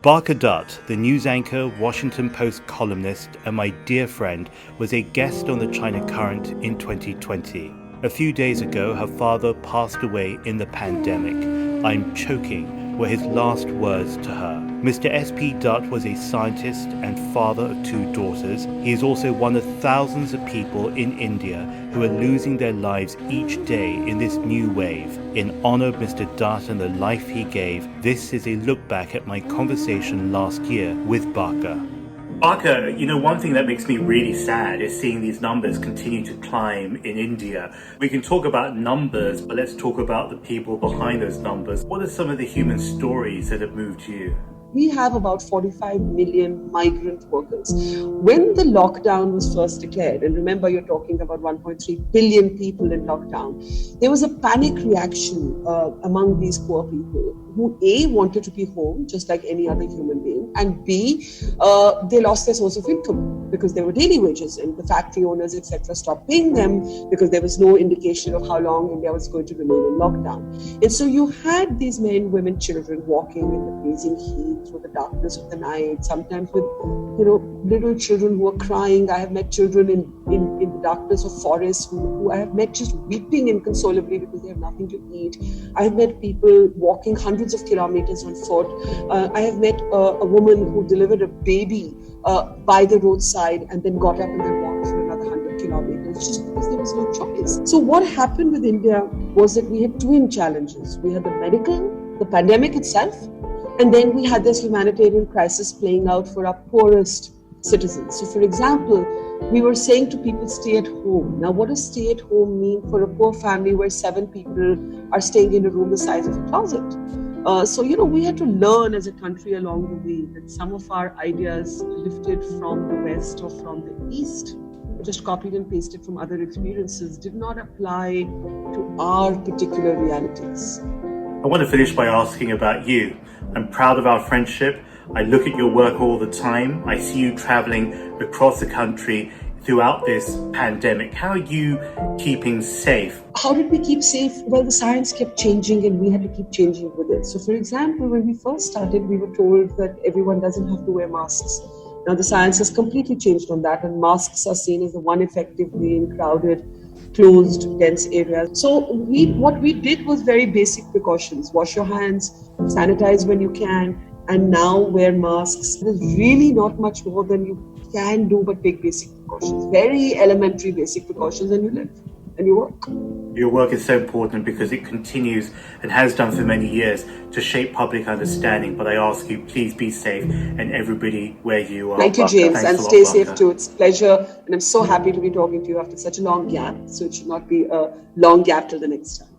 Barkha Dutt, the news anchor, Washington Post columnist, and my dear friend, was a guest on the China Current in 2020. A few days ago, her father passed away in the pandemic. "I'm choking," were his last words to her. Mr. S.P. Dutt was a scientist and father of 2 daughters. He is also one of thousands of people in India who are losing their lives each day in this new wave. In honor of Mr. Dutt and the life he gave, this is a look back at my conversation last year with Barkha. Barkha, one thing that makes me really sad is seeing these numbers continue to climb in India. We can talk about numbers, but let's talk about the people behind those numbers. What are some of the human stories that have moved you? We have about 45 million migrant workers. When the lockdown was first declared, and remember you're talking about 1.3 billion people in lockdown, there was a panic reaction among these poor people who A, wanted to be home just like any other human being, and B, they lost their source of income because there were daily wages and the factory owners, etc., stopped paying them because there was no indication of how long India was going to remain in lockdown. And so you had these men, women, children walking in the blazing heat through the darkness of the night, sometimes with little children who were crying. I have met children in the darkness of forests who I have met just weeping inconsolably because they have nothing to eat. I have met people walking hundreds of kilometers on foot. I have met a woman who delivered a baby by the roadside and then got up and then walked for another 100 kilometers just because there was no choice. So what happened with India was that we had twin challenges. We had the medical, the pandemic itself, and then we had this humanitarian crisis playing out for our poorest citizens. So for example, we were saying to people, stay at home. Now, what does stay at home mean for a poor family where 7 people are staying in a room the size of a closet? So we had to learn as a country along the way that some of our ideas lifted from the West or from the East, just copied and pasted from other experiences, did not apply to our particular realities. I want to finish by asking about you. I'm proud of our friendship. I look at your work all the time. I see you traveling across the country throughout this pandemic. How are you keeping safe? How did we keep safe? Well, the science kept changing and we had to keep changing with it. So for example, when we first started, we were told that everyone doesn't have to wear masks. Now the science has completely changed on that, and masks are seen as the one effective way in crowded, closed, dense areas. So what we did was very basic precautions. Wash your hands, sanitize when you can, and now wear masks. There's really not much more than you can do but take basic precautions. Very elementary basic precautions, and you live and you work. Your work is so important because it continues and has done for many years to shape public understanding. But I ask you, please be safe, and everybody where you are. Thank you, James, and stay safe too. It's a pleasure, and I'm so happy to be talking to you after such a long gap. So it should not be a long gap till the next time.